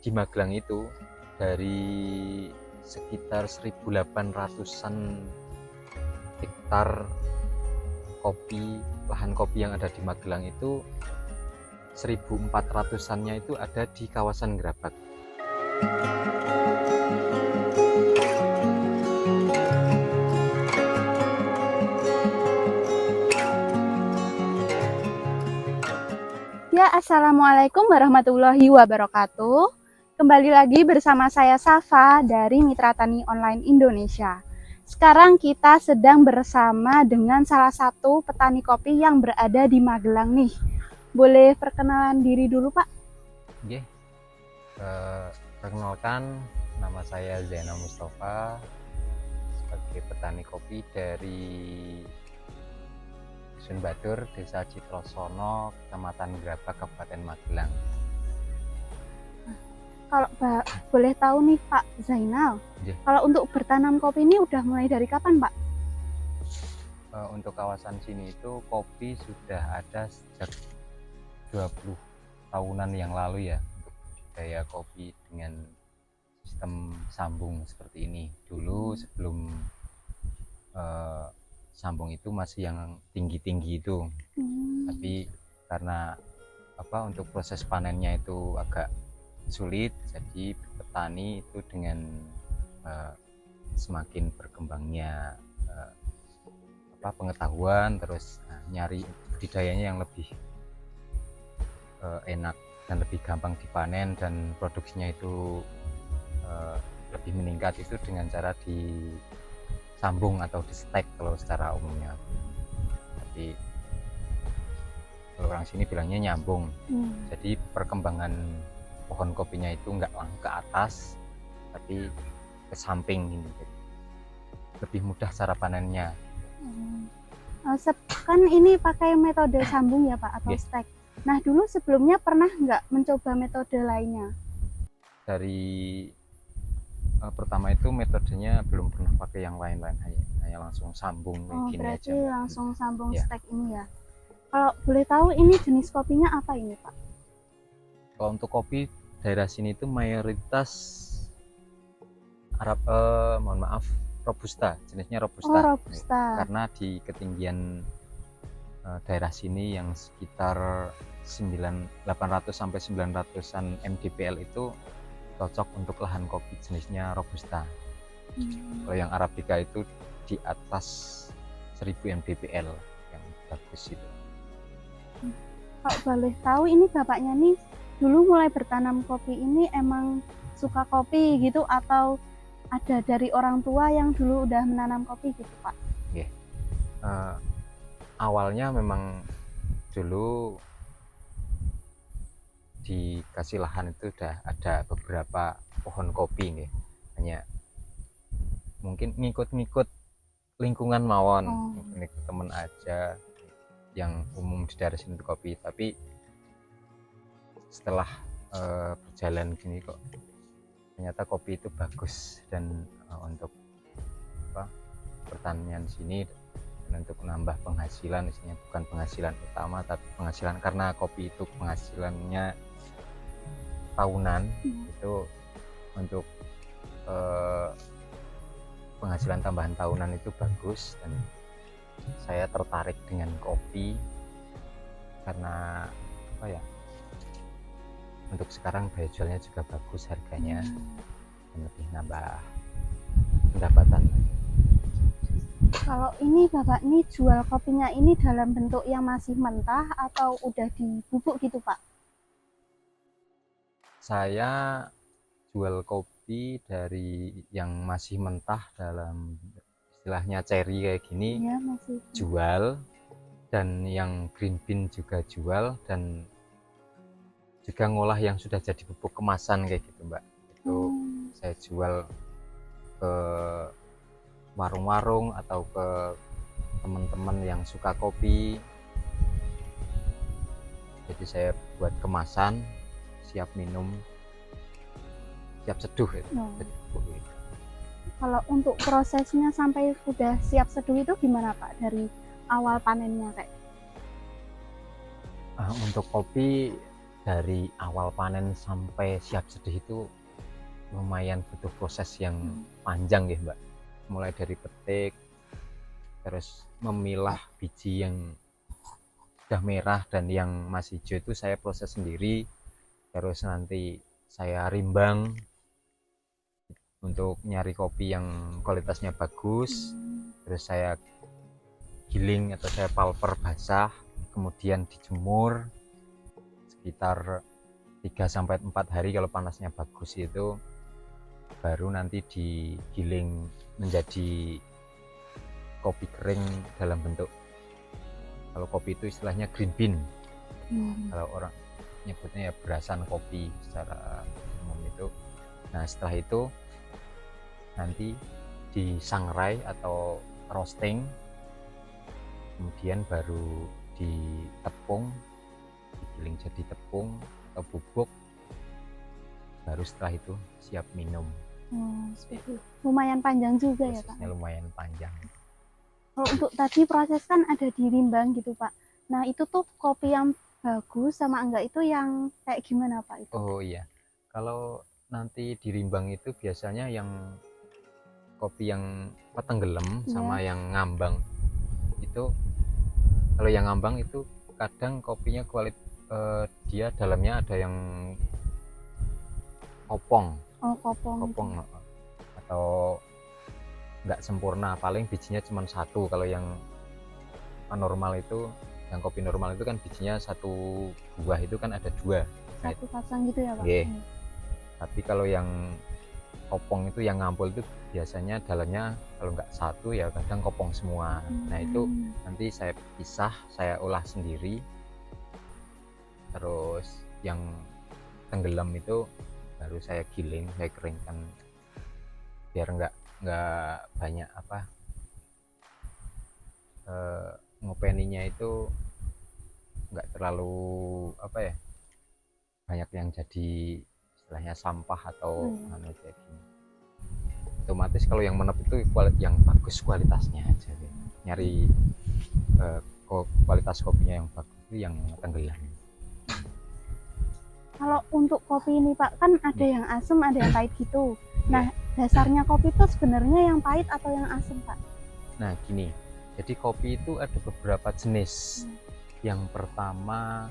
di Magelang itu dari sekitar 1.800-an hektar kopi, lahan kopi yang ada di Magelang itu 1.400-annya itu ada di kawasan Gerabak. Ya, Assalamualaikum warahmatullahi wabarakatuh. Kembali lagi bersama saya Safa dari Mitra Tani Online Indonesia. Sekarang kita sedang bersama dengan salah satu petani kopi yang berada di Magelang nih. Boleh perkenalan diri dulu, Pak? Oke, perkenalkan, nama saya Zainal Mustafa sebagai petani kopi dari Dusun Badur, Desa Citrosono, Kecamatan Gerabak, Kabupaten Magelang. Kalau boleh tahu nih Pak Zainal, kalau untuk bertanam kopi ini udah mulai dari kapan, Pak? Untuk kawasan sini itu kopi sudah ada sejak 20 tahunan yang lalu ya, untuk budidaya kopi dengan sistem sambung seperti ini. Dulu sebelum sambung itu masih yang tinggi-tinggi itu, tapi karena untuk proses panennya itu agak sulit, jadi petani itu dengan semakin berkembangnya pengetahuan, terus nyari budidayanya yang lebih enak dan lebih gampang dipanen dan produksinya itu lebih meningkat, itu dengan cara disambung atau di stack kalau secara umumnya. Tapi kalau orang sini bilangnya nyambung. Jadi perkembangan pohon kopinya itu nggak langsung ke atas, tapi ke samping ini. Lebih mudah cara panennya. Kan ini pakai metode sambung ya Pak, atau stack. Nah dulu sebelumnya pernah nggak mencoba metode lainnya? Dari pertama itu metodenya belum pernah pakai yang lain-lain, hanya langsung sambung gini berarti aja. Langsung sambung stack ini ya. Kalau boleh tahu ini jenis kopinya apa ini Pak? Kalau untuk kopi daerah sini itu mayoritas Robusta, jenisnya Robusta. Robusta. Karena di ketinggian daerah sini yang sekitar 800 sampai 900-an mdpl itu cocok untuk lahan kopi jenisnya Robusta. Kalau yang Arabica itu di atas 1000 mdpl yang bagus itu. Kalau boleh tahu ini bapaknya nih dulu mulai bertanam kopi ini emang suka kopi gitu, atau ada dari orang tua yang dulu udah menanam kopi gitu Pak? Awalnya memang dulu dikasih lahan itu udah ada beberapa pohon kopi nih, hanya mungkin ngikut-ngikut lingkungan mawon, ngikut temen aja yang umum di daerah sini kopi. Tapi setelah berjalan gini kok ternyata kopi itu bagus, dan untuk pertanian sini dan untuk menambah penghasilan, isinya bukan penghasilan utama tapi penghasilan, karena kopi itu penghasilannya tahunan. Itu untuk penghasilan tambahan tahunan itu bagus, dan saya tertarik dengan kopi karena untuk sekarang daya jualnya juga bagus, harganya dan lebih nambah pendapatan. Kalau ini Bapak nih jual kopinya ini dalam bentuk yang masih mentah atau udah dibubuk gitu Pak? Saya jual kopi dari yang masih mentah, dalam istilahnya cherry kayak gini ya, masih jual, dan yang green bean juga jual, dan juga ngolah yang sudah jadi pupuk kemasan kayak gitu Mbak. Itu saya jual ke warung-warung atau ke teman-teman yang suka kopi. Jadi saya buat kemasan siap minum, siap seduh itu. Kalau untuk prosesnya sampai sudah siap seduh itu gimana Pak, dari awal panennya kayak? Untuk kopi dari awal panen sampai siap sedih itu lumayan butuh proses yang panjang ya Mbak. Mulai dari petik, terus memilah biji yang sudah merah dan yang masih hijau itu saya proses sendiri, terus nanti saya rimbang untuk nyari kopi yang kualitasnya bagus, terus saya giling atau saya pulper basah, kemudian dijemur sekitar 3-4 hari kalau panasnya bagus, itu baru nanti digiling menjadi kopi kering dalam bentuk, kalau kopi itu istilahnya green bean, kalau orang nyebutnya ya berasan kopi secara umum itu. Nah setelah itu nanti disangrai atau roasting, kemudian baru ditepung, digiling jadi tepung atau bubuk, baru setelah itu siap minum. Lumayan panjang juga ya Pak? Prosesnya lumayan panjang. Kalau untuk tadi proses kan ada di rimbang gitu Pak. Nah itu tuh kopi yang bagus sama enggak itu yang kayak gimana Pak itu? Oh iya, kalau nanti di rimbang itu biasanya yang kopi yang tenggelam sama yang ngambang itu, kalau yang ngambang itu kadang kopinya dia dalamnya ada yang kopong. Kopong. Atau nggak sempurna, paling bijinya cuma satu. Kalau yang normal itu, yang kopi normal itu kan bijinya satu buah itu kan ada dua, satu pasang gitu ya Pak? Tapi kalau yang kopong itu, yang ngampul itu biasanya dalamnya kalau nggak satu ya kadang kopong semua. Nah itu nanti saya pisah, saya olah sendiri, terus yang tenggelam itu baru saya giling, saya keringkan biar nggak banyak ngopeninya itu nggak terlalu banyak yang jadi istilahnya sampah atau kayak gini. Otomatis kalau yang menep itu yang bagus kualitasnya aja gitu. Nyari kualitas kopinya yang bagus itu yang tenggelam. Kalau untuk kopi ini Pak, kan ada yang asam, ada yang pahit gitu. Nah, dasarnya kopi itu sebenarnya yang pahit atau yang asam Pak? Nah gini, jadi kopi itu ada beberapa jenis. Yang pertama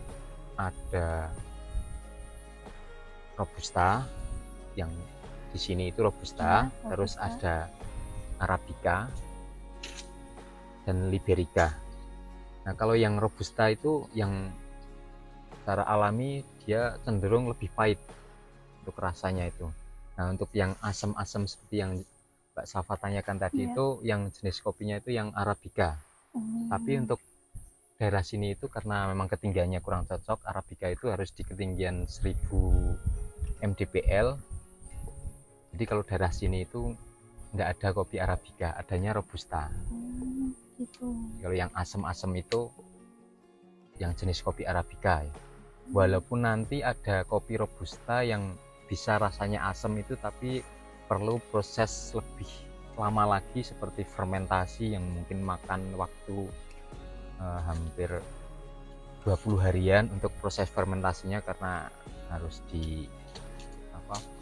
ada Robusta, yang di sini itu Robusta, terus ada Arabica dan Liberica. Nah kalau yang Robusta itu yang secara alami dia cenderung lebih pahit untuk rasanya itu. Nah untuk yang asam-asam seperti yang Mbak Safa tanyakan tadi itu yang jenis kopinya itu yang Arabica. Tapi untuk daerah sini itu karena memang ketinggiannya kurang cocok, Arabica itu harus di ketinggian 1000 mdpl. Jadi kalau daerah sini itu nggak ada kopi Arabica, adanya Robusta. Gitu. Kalau yang asam-asam itu yang jenis kopi Arabica ya. Walaupun nanti ada kopi Robusta yang bisa rasanya asam itu, tapi perlu proses lebih lama lagi seperti fermentasi yang mungkin makan waktu hampir 20 harian untuk proses fermentasinya, karena harus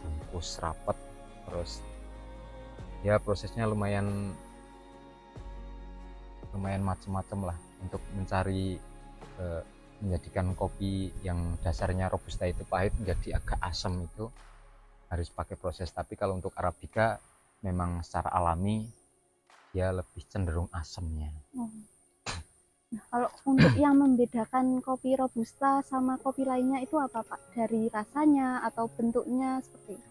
bungkus rapat, terus ya prosesnya lumayan macam-macam lah untuk mencari menjadikan kopi yang dasarnya Robusta itu pahit menjadi agak asam, itu harus pakai proses. Tapi kalau untuk Arabica memang secara alami dia lebih cenderung asamnya. Nah, kalau untuk yang membedakan kopi Robusta sama kopi lainnya itu apa Pak? Dari rasanya atau bentuknya seperti itu?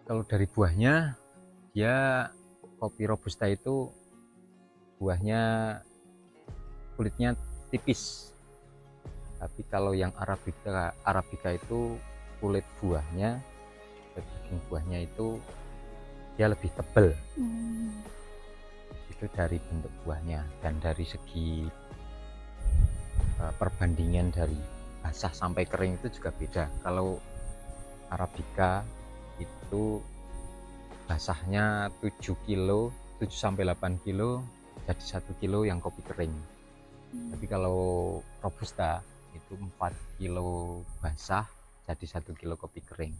Kalau dari buahnya, dia kopi Robusta itu buahnya kulitnya tipis. Tapi kalau yang Arabica itu kulit buahnya, daging buahnya itu dia lebih tebal. Itu dari bentuk buahnya, dan dari segi perbandingan dari basah sampai kering itu juga beda. Kalau Arabica itu basahnya 7 kilo, 7-8 kilo jadi 1 kilo yang kopi kering. Tapi kalau Robusta itu 4 kilo basah jadi 1 kilo kopi kering.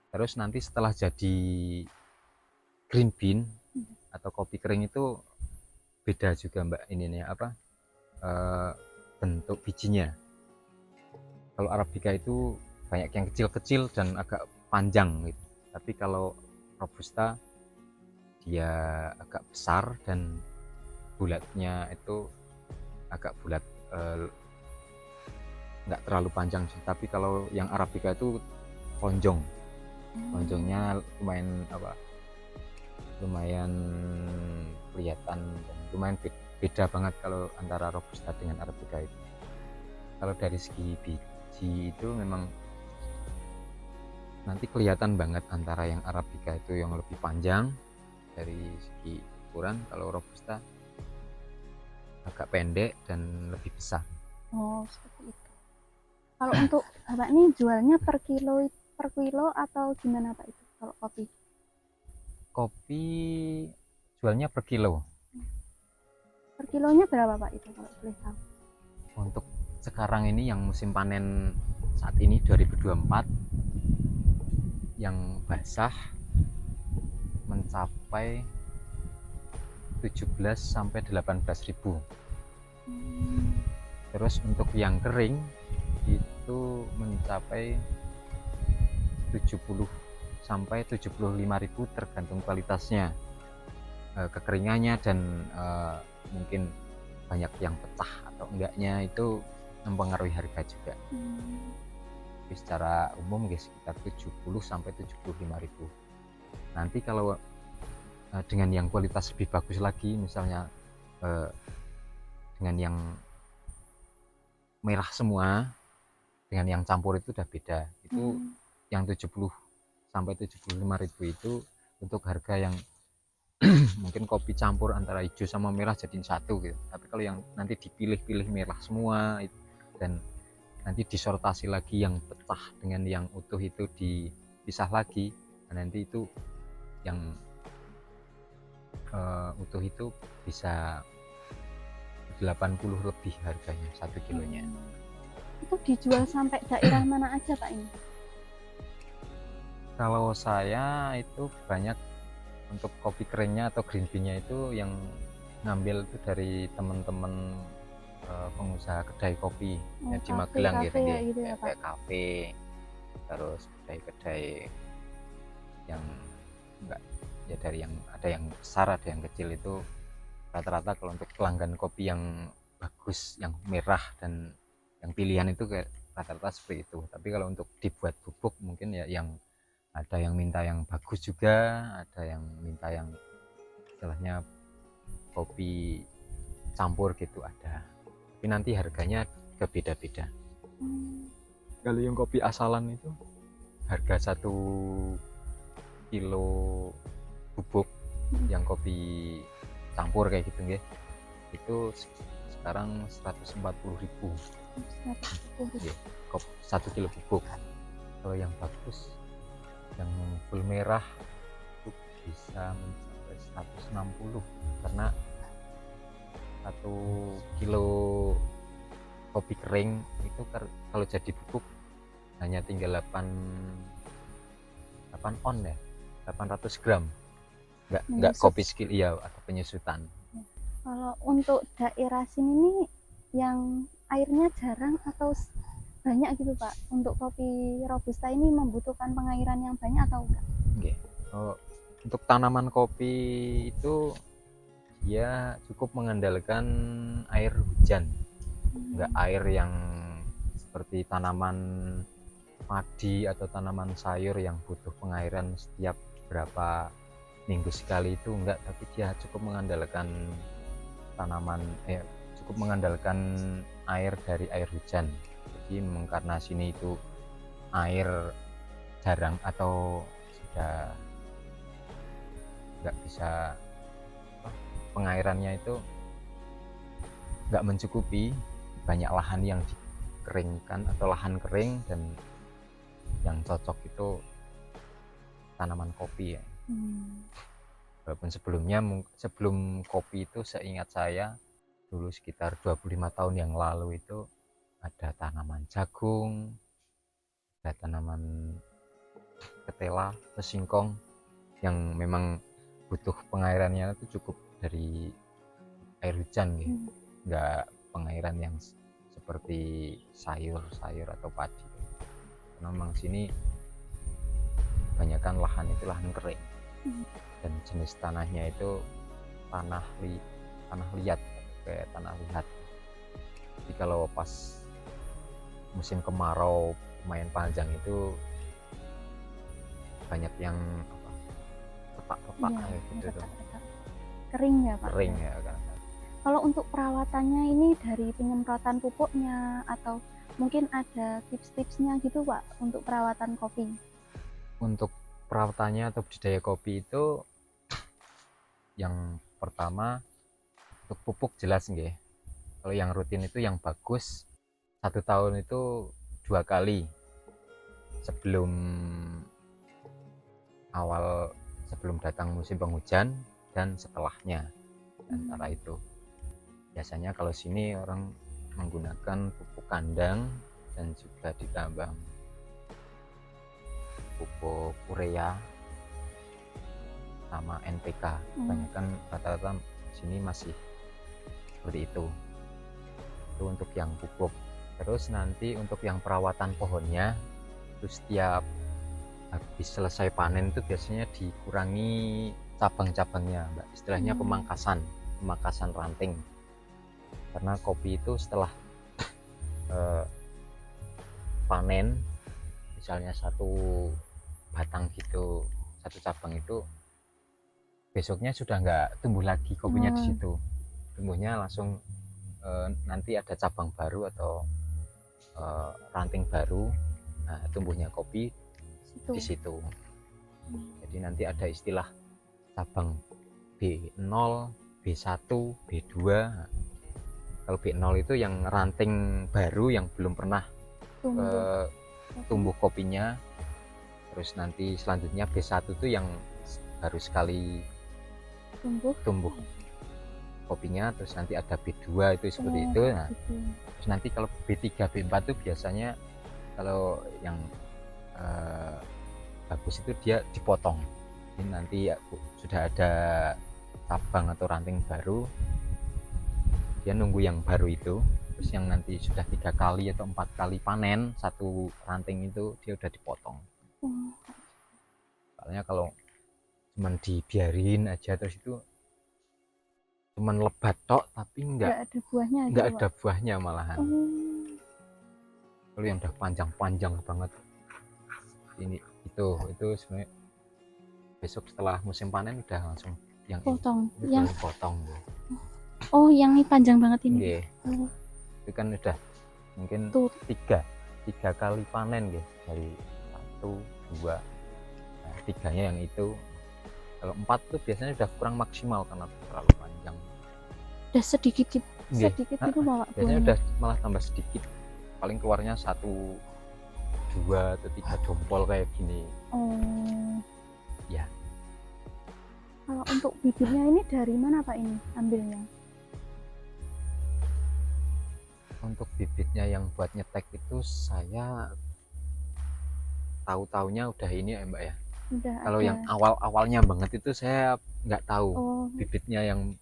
Terus nanti setelah jadi green bean atau kopi kering itu beda juga Mbak ini nih bentuk bijinya. Kalau Arabica itu banyak yang kecil-kecil dan agak panjang gitu. Tapi kalau Robusta dia agak besar dan bulatnya itu agak bulat, nggak terlalu panjang sih. Tapi kalau yang Arabica itu lonjong, lonjongnya lumayan kelihatan dan lumayan beda banget kalau antara Robusta dengan Arabica itu. Kalau dari segi biji itu memang nanti kelihatan banget antara yang Arabica itu yang lebih panjang dari segi ukuran, kalau Robusta agak pendek dan lebih besar. Oh, seperti itu. Kalau untuk Bapak nih jualnya per kilo atau gimana Pak itu kalau kopi? Kopi jualnya per kilo. Per kilonya berapa Pak itu kalau boleh tahu? Untuk sekarang ini yang musim panen saat ini 2024 yang basah mencapai 17 sampai 18.000. Terus untuk yang kering itu mencapai 70 sampai 75.000 tergantung kualitasnya, kekeringannya dan mungkin banyak yang pecah atau enggaknya itu mempengaruhi harga juga. Tapi secara umum sekitar 70 sampai 75.000. Nanti kalau dengan yang kualitas lebih bagus lagi, misalnya dengan yang merah semua dengan yang campur itu udah beda. Itu yang 70 sampai 75.000 itu untuk harga yang mungkin kopi campur antara hijau sama merah jadiin satu gitu. Tapi kalau yang nanti dipilih-pilih merah semua dan nanti disortasi lagi yang pecah dengan yang utuh itu dipisah lagi, nah nanti itu yang utuh itu bisa 80 lebih harganya 1 kilonya. Itu dijual sampai daerah mana aja Pak ini? Kalau saya itu banyak untuk kopi keringnya atau green bean-nya itu yang ngambil itu dari teman-teman pengusaha kedai kopi di Magelang gitu ya, kayak kafe, terus kedai-kedai yang enggak ya, dari yang ada yang besar ada yang kecil, itu rata-rata kalau untuk pelanggan kopi yang bagus yang merah dan yang pilihan itu kayak rata-rata seperti itu. Tapi kalau untuk dibuat bubuk mungkin ya yang ada yang minta yang bagus juga, ada yang minta yang istilahnya kopi campur gitu ada. Tapi nanti harganya beda-beda. Kalau yang kopi asalan itu harga 1 kilo bubuk yang kopi campur kayak gitu nggih, itu sekarang 140.000. 1 kilo bubuk. Kalau yang bagus yang full merah itu bisa mencapai 160, karena 1 kilo kopi kering itu kalau jadi bubuk hanya tinggal 8 on ya, 800 gram, nggak kopi skill ya atau penyusutan. Kalau untuk daerah sini nih yang airnya jarang atau banyak gitu Pak, untuk kopi Robusta ini membutuhkan pengairan yang banyak atau enggak? Okay. Untuk tanaman kopi itu ya cukup mengandalkan air hujan, enggak air yang seperti tanaman padi atau tanaman sayur yang butuh pengairan setiap berapa minggu sekali, itu enggak. Tapi dia cukup mengandalkan cukup mengandalkan air dari air hujan. Jadi karena sini itu air jarang atau sudah nggak bisa, pengairannya itu nggak mencukupi, banyak lahan yang dikeringkan atau lahan kering, dan yang cocok itu tanaman kopi ya. Walaupun sebelum kopi itu seingat saya dulu sekitar 25 tahun yang lalu itu ada tanaman jagung, ada tanaman ketela, singkong yang memang butuh pengairannya itu cukup dari air hujan gitu. Nggak pengairan yang seperti sayur-sayur atau padi. Karena memang sini kebanyakan lahan itu lahan kering dan jenis tanahnya itu tanah liat, kayak tanah liat. Jadi kalau pas musim kemarau lumayan panjang itu banyak yang retak-retak gitu tuh. Kering ya Pak? Kering ya kan. Kalau untuk perawatannya ini dari penyemprotan pupuknya atau mungkin ada tips-tipsnya gitu Pak untuk perawatan kopi? Untuk perawatannya atau budidaya kopi itu yang pertama untuk pupuk jelas nggih. Kalau yang rutin itu yang bagus 1 tahun itu 2 kali sebelum datang musim penghujan dan setelahnya. Antara itu biasanya kalau sini orang menggunakan pupuk kandang dan juga ditambah pupuk urea sama NPK. Kebanyakan rata-rata sini masih seperti itu untuk yang pupuk. Terus nanti untuk yang perawatan pohonnya, terus setiap habis selesai panen itu biasanya dikurangi cabang-cabangnya, Mbak. Istilahnya pemangkasan ranting. Karena kopi itu setelah panen, misalnya satu batang gitu, satu cabang itu besoknya sudah nggak tumbuh lagi kopinya di situ. Tumbuhnya langsung nanti ada cabang baru atau ranting baru. Nah, tumbuhnya kopi di situ. Jadi nanti ada istilah cabang B0, B1, B2. Kalau B0 itu yang ranting baru yang belum pernah tumbuh kopinya. Terus nanti selanjutnya B1 itu yang baru sekali tumbuh kopinya. Terus nanti ada B2 itu seperti itu. Nah, terus nanti kalau B3, B4 itu biasanya kalau yang bagus itu dia dipotong. Jadi nanti ya, sudah ada cabang atau ranting baru, dia nunggu yang baru itu. Terus yang nanti sudah 3 kali atau 4 kali panen satu ranting itu dia udah dipotong. Soalnya kalau cuman dibiarin aja terus itu cuman lebat tok tapi nggak ada buahnya malahan. Kalau yang udah panjang banget ini itu sebenarnya besok setelah musim panen udah langsung yang potong, yang potong. Oh, yang ini panjang banget ini. Itu kan udah mungkin tiga kali panen gitu, dari 1, 2, nah, 3-nya yang itu. Kalau 4 tuh biasanya udah kurang maksimal karena terlalu panjang. Udah sedikit itu Pak. Biasanya udah malah tambah sedikit. Paling keluarnya 1, 2 atau 3 jempol kayak gini. Ya. Kalau untuk bibitnya ini dari mana Pak ini ambilnya? Untuk bibitnya yang buat nyetek itu saya tahu-taunya udah ini ya Mbak ya. Kalau yang awal-awalnya banget itu saya nggak tahu bibitnya yang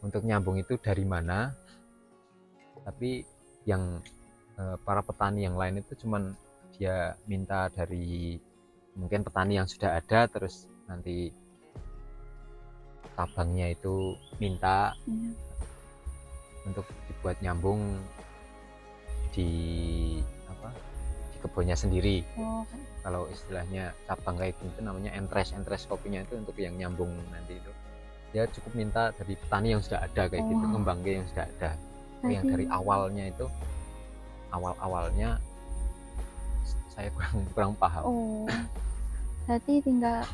untuk nyambung itu dari mana. Tapi yang para petani yang lain itu cuman dia minta dari mungkin petani yang sudah ada, terus nanti cabangnya itu minta untuk dibuat nyambung di kebunnya sendiri. Kalau istilahnya cabang kayak gitu namanya entres kopinya itu untuk yang nyambung nanti itu dia cukup minta dari petani yang sudah ada kayak gitu, ngembangnya yang sudah ada. Yang dari awalnya itu awalnya saya kurang paham. Berarti tinggal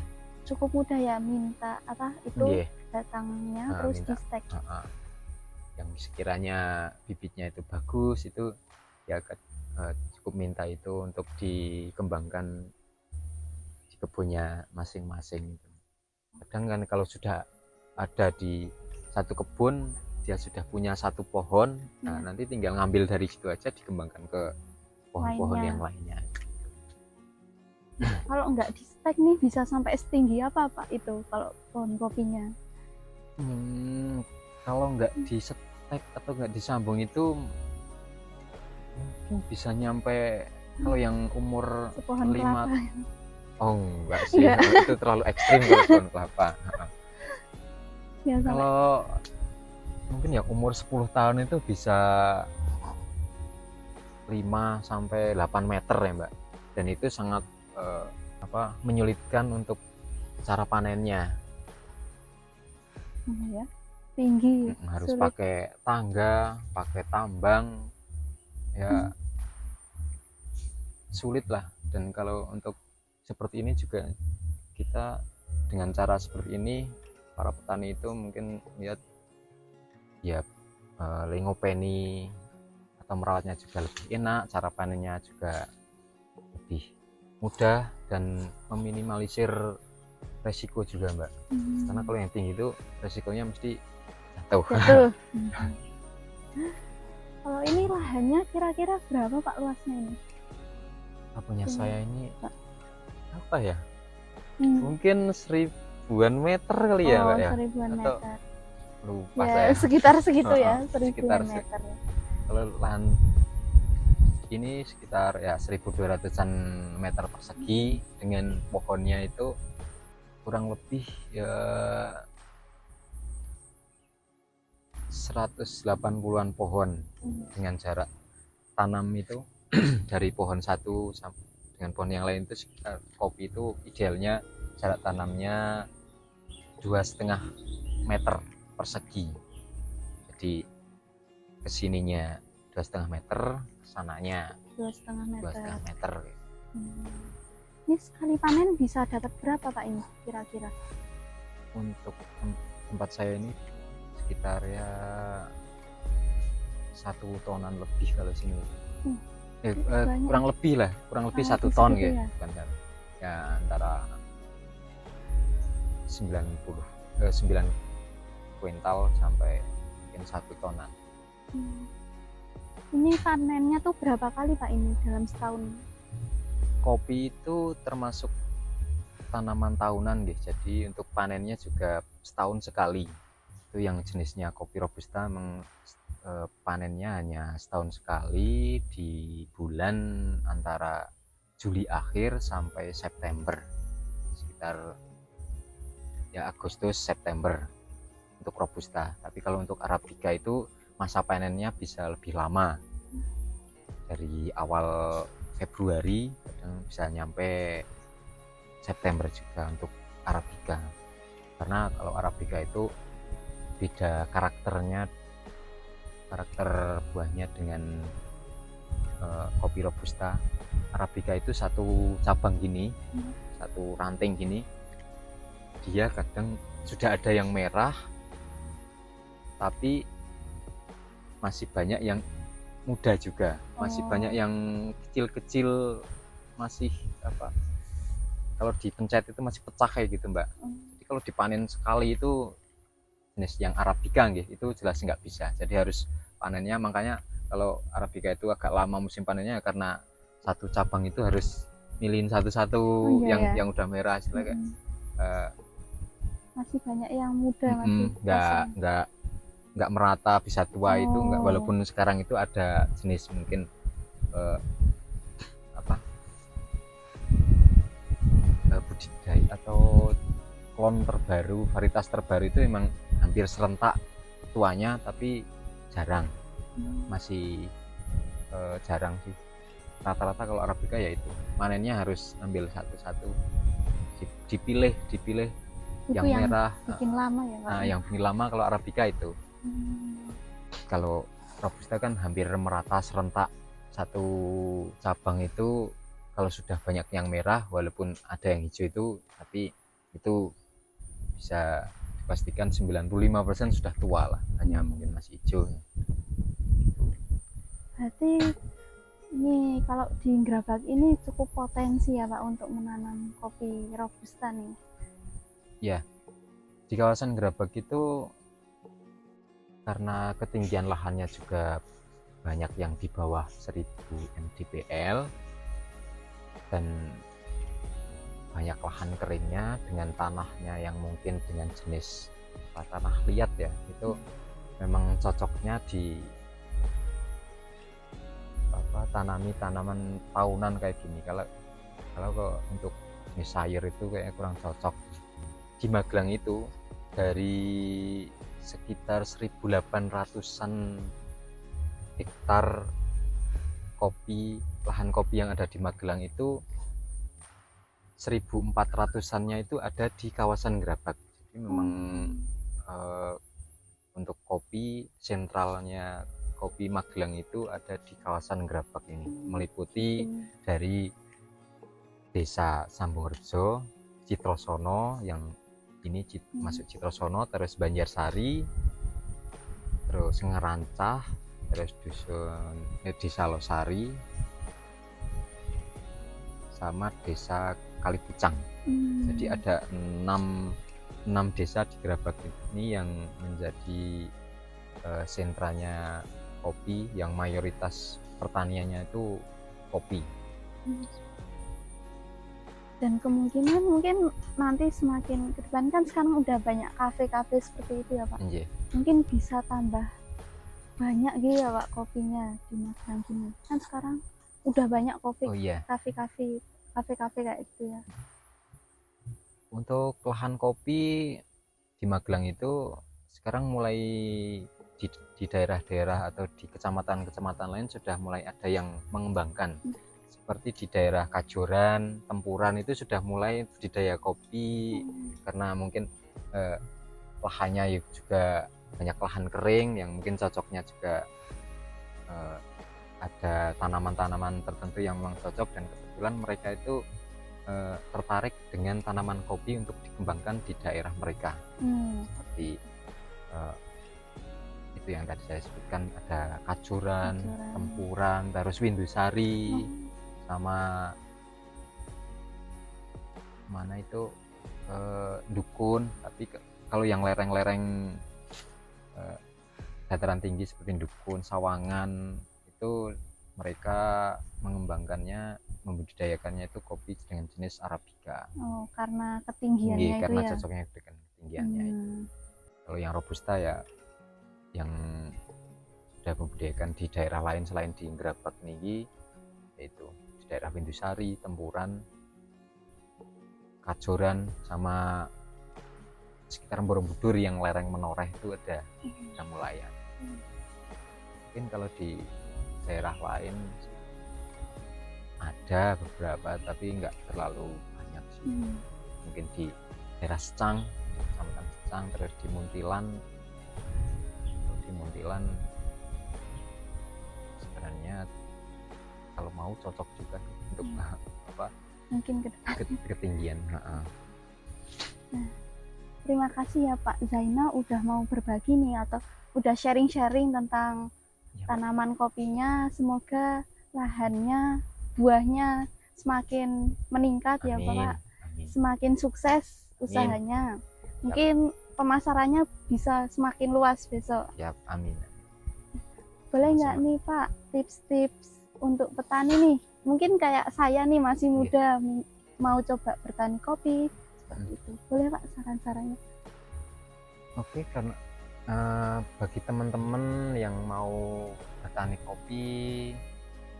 cukup mudah ya minta itu batangnya terus di stek. Yang sekiranya bibitnya itu bagus itu ya cukup minta itu untuk dikembangkan di kebunnya masing-masing. Kadang kan kalau sudah ada di satu kebun dia sudah punya satu pohon, nah nanti tinggal ngambil dari situ aja dikembangkan ke pohon-pohon yang lainnya. Kalau nggak di stek nih bisa sampai setinggi apa Pak itu kalau pohon kopinya? Kalau nggak di stek atau nggak disambung itu mungkin bisa nyampe, kalau yang umur Sepohon 5, kelapa. oh enggak sih, itu terlalu ekstrim kalau pohon kelapa. Ya, kalau mungkin ya umur 10 tahun itu bisa 5 sampai 8 meter ya Mbak, dan itu sangat menyulitkan untuk cara panennya. ya, tinggi, harus sulit. pakai tangga, pakai tambang ya, sulit lah. Dan kalau untuk seperti ini juga, kita dengan cara seperti ini, para petani itu mungkin lihat ya, lingopeni atau merawatnya juga lebih enak, cara panennya juga lebih mudah dan meminimalisir resiko juga Mbak. Karena kalau yang tinggi itu resikonya mesti jatuh. Kalau ini lahannya kira-kira berapa Pak luasnya ini? Punya saya ini apa ya, mungkin 1000-an meter kali ya Mbak ya, 1000-an atau meter lupa ya, saya. sekitar segitu ya, 1000-an sekitar meter. Kalau lahan ini sekitar ya 1200-an meter persegi, dengan pohonnya itu kurang lebih ya 180-an pohon, dengan jarak tanam itu dari pohon satu dengan pohon yang lain itu sekitar, kopi itu idealnya jarak tanamnya 2,5 meter persegi. Jadi kesininya 2,5 meter, kesananya 2,5 meter. Ini sekali panen bisa dapat berapa Pak ini kira-kira? Untuk tempat saya ini sekitar ya 1 tonan lebih kalau sini. Kurang lebih 1 ton gitu ya. Ya antara 9 kuintal sampai mungkin 1 tonan. Ini panennya tuh berapa kali Pak ini dalam setahun? Kopi itu termasuk tanaman tahunan gitu. Jadi untuk panennya juga setahun sekali. Itu yang jenisnya kopi robusta panennya hanya setahun sekali, di bulan antara Juli akhir sampai September, sekitar ya Agustus September untuk robusta. Tapi kalau untuk arabica itu masa panennya bisa lebih lama, dari awal Februari kadang bisa nyampe September juga untuk arabica. Karena kalau arabica itu beda karakter buahnya dengan kopi robusta. Arabica itu satu cabang gini, satu ranting gini, dia kadang sudah ada yang merah, tapi masih banyak yang muda juga, masih banyak yang kecil-kecil, masih kalau dipencet itu masih pecah kayak gitu Mbak. Jadi kalau dipanen sekali itu jenis yang arabica itu jelas nggak bisa. Jadi harus panennya, makanya kalau arabica itu agak lama musim panennya, karena satu cabang itu harus milihin satu-satu yang udah merah istilahnya. Masih banyak yang muda, masih nggak merata bisa tua itu nggak, walaupun sekarang itu ada jenis mungkin budidaya atau klon terbaru, varietas terbaru itu memang hampir serentak tuanya, tapi jarang, masih jarang sih. Rata-rata kalau arabica ya itu panennya harus ambil satu-satu, dipilih itu yang merah, bikin lama ya Pak? Yang bikin lama kalau arabica itu. Kalau robusta kan hampir merata serentak satu cabang itu. Kalau sudah banyak yang merah, walaupun ada yang hijau itu, tapi itu bisa dipastikan 95% sudah tua lah, hanya mungkin masih hijau. Berarti ini kalau di Grabag ini cukup potensi ya Pak untuk menanam kopi robusta nih? Ya, di kawasan Grabag itu karena ketinggian lahannya juga banyak yang di bawah 1000 mdpl dan banyak lahan keringnya dengan tanahnya yang mungkin dengan jenis tanah liat ya, itu memang cocoknya di tanami tanaman tahunan kayak gini. Kalau untuk jenis sayur itu kayak kurang cocok. Di Magelang itu dari sekitar 1800-an hektar lahan kopi yang ada di Magelang itu 1400-annya itu ada di kawasan Gerabak. Jadi memang untuk kopi, sentralnya kopi Magelang itu ada di kawasan Gerabak ini, meliputi dari Desa Sambungrejo, Citrosono yang ini masuk Citrosono, terus Banjarsari, terus Ngerancah, terus Desa Losari, sama Desa Kalipucang. Jadi ada 6 desa di Gerabak ini yang menjadi sentranya kopi, yang mayoritas pertaniannya itu kopi. Dan kemungkinan mungkin nanti semakin ke depan, kan sekarang udah banyak kafe-kafe seperti itu ya Pak. Iya. Mungkin bisa tambah banyak gitu ya Pak kopinya di Magelang gini. Kan sekarang udah banyak kopi, kafe-kafe kayak itu ya. Untuk lahan kopi di Magelang itu sekarang mulai di daerah-daerah atau di kecamatan-kecamatan lain sudah mulai ada yang mengembangkan. Seperti di daerah Kajoran, Tempuran itu sudah mulai budidaya kopi, karena mungkin lahannya juga banyak lahan kering yang mungkin cocoknya juga ada tanaman-tanaman tertentu yang memang cocok, dan kebetulan mereka itu tertarik dengan tanaman kopi untuk dikembangkan di daerah mereka. Seperti itu yang tadi saya sebutkan, ada Kajoran, Tempuran, terus Windusari, sama mana itu Dukun. Tapi kalau yang lereng-lereng dataran tinggi seperti Dukun, Sawangan, itu mereka mengembangkannya, membudidayakannya itu kopi dengan jenis Arabica. Karena ketinggiannya itu karena ya? Cocoknya dengan ketinggiannya itu. Kalau yang Robusta ya yang sudah membudidayakan di daerah lain selain di Gerabak nih, yaitu di daerah Windusari, Tempuran, Kajoran, sama sekitar Borobudur yang lereng menoreh itu ada mulai. Mungkin kalau di daerah lain ada beberapa, tapi nggak terlalu banyak sih. Mungkin di daerah Secang, Kecamatan Secang, terus di Muntilan. Sebenarnya kalau mau cocok juga untuk mungkin ketinggian. Nah, terima kasih ya Pak Zainal udah mau berbagi nih, atau udah sharing-sharing tentang tanaman kopinya. Semoga lahannya, buahnya semakin meningkat. Amin. Ya Pak. Amin. Semakin sukses usahanya. Amin. Mungkin pemasarannya bisa semakin luas besok. Yap, amin. Boleh nggak nih Pak tips-tips untuk petani nih? Mungkin kayak saya nih masih muda, mau coba bertani kopi seperti itu. Boleh Pak saran-sarannya? Oke, karena bagi teman-teman yang mau bertani kopi,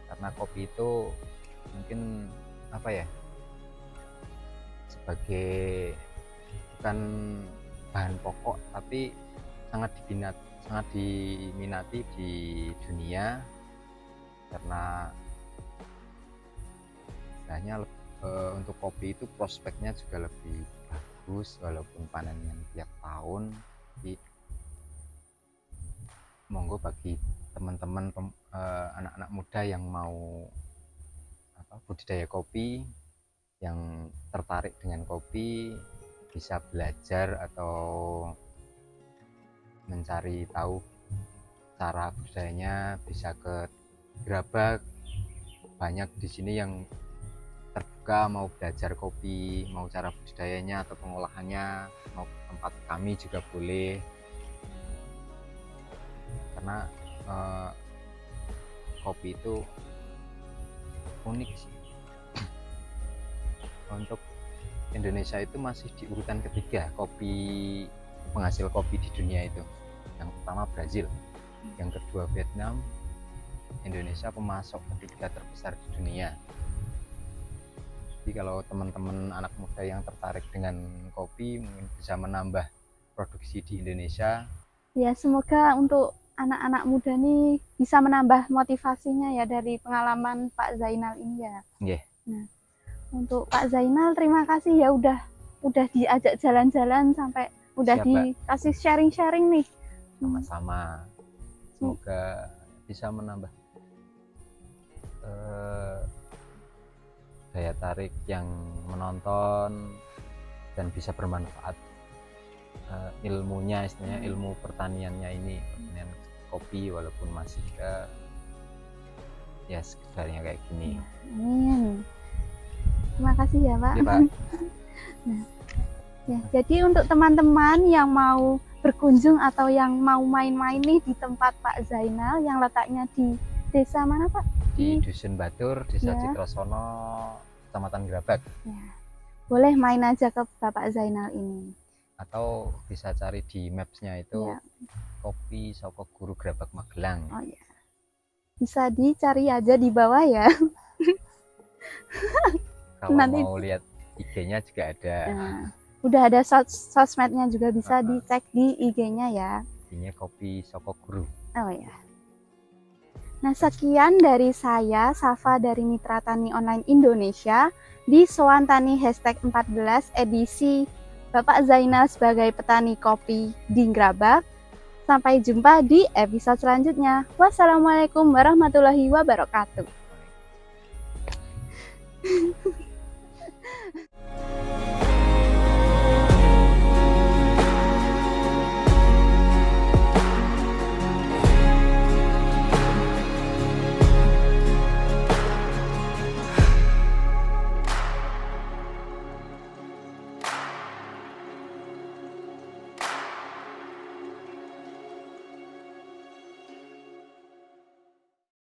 karena kopi itu mungkin sebagai bukan bahan pokok, tapi sangat diminati di dunia, karena istilahnya untuk kopi itu prospeknya juga lebih bagus walaupun panennya tiap tahun. Jadi monggo bagi teman-teman anak-anak muda yang mau budidaya kopi, yang tertarik dengan kopi, bisa belajar atau mencari tahu cara budidayanya, bisa ke Gerabak. Banyak di sini yang terbuka, mau belajar kopi, mau cara budidayanya atau pengolahannya, mau tempat kami juga boleh. karena kopi itu unik sih. Untuk Indonesia itu masih di urutan ketiga penghasil kopi di dunia itu. Yang pertama Brazil, yang kedua Vietnam, Indonesia pemasok ketiga terbesar di dunia. Jadi kalau teman-teman anak muda yang tertarik dengan kopi mungkin bisa menambah produksi di Indonesia. Ya, semoga untuk anak-anak muda nih bisa menambah motivasinya ya dari pengalaman Pak Zainal ini ya. Yeah. Nah, untuk Pak Zainal terima kasih ya udah diajak jalan-jalan sampai udah Siap, Mbak. dikasih sharing-sharing nih. Sama-sama. Semoga bisa menambah daya tarik yang menonton dan bisa bermanfaat ilmunya, istilahnya ilmu pertaniannya ini, pertanian kopi walaupun masih ya sekedarnya kayak gini. Amin. Terima kasih ya Pak. Ya, Pak. Nah, ya, jadi untuk teman-teman yang mau berkunjung atau yang mau main-main nih di tempat Pak Zainal yang letaknya di desa mana Pak? Di Dusun Batur, Desa Ya. Citrosono, Kecamatan Grabak. Ya. Boleh main aja ke Bapak Zainal ini. Atau bisa cari di maps-nya itu Ya. Kopi Soko Guru Grabak Magelang. Oh ya. Bisa dicari aja di bawah ya. Kalau Nanti mau lihat IG-nya juga ada. Nah, udah ada sosmednya juga bisa Uh-uh. dicek di IG-nya ya. Ini Kopi Soko Guru. Oh ya. Nah, sekian dari saya, Safa dari Mitra Tani Online Indonesia di Soan Tani #14 edisi Bapak Zainal sebagai petani kopi di Grabak. Sampai jumpa di episode selanjutnya. Wassalamualaikum warahmatullahi wabarakatuh.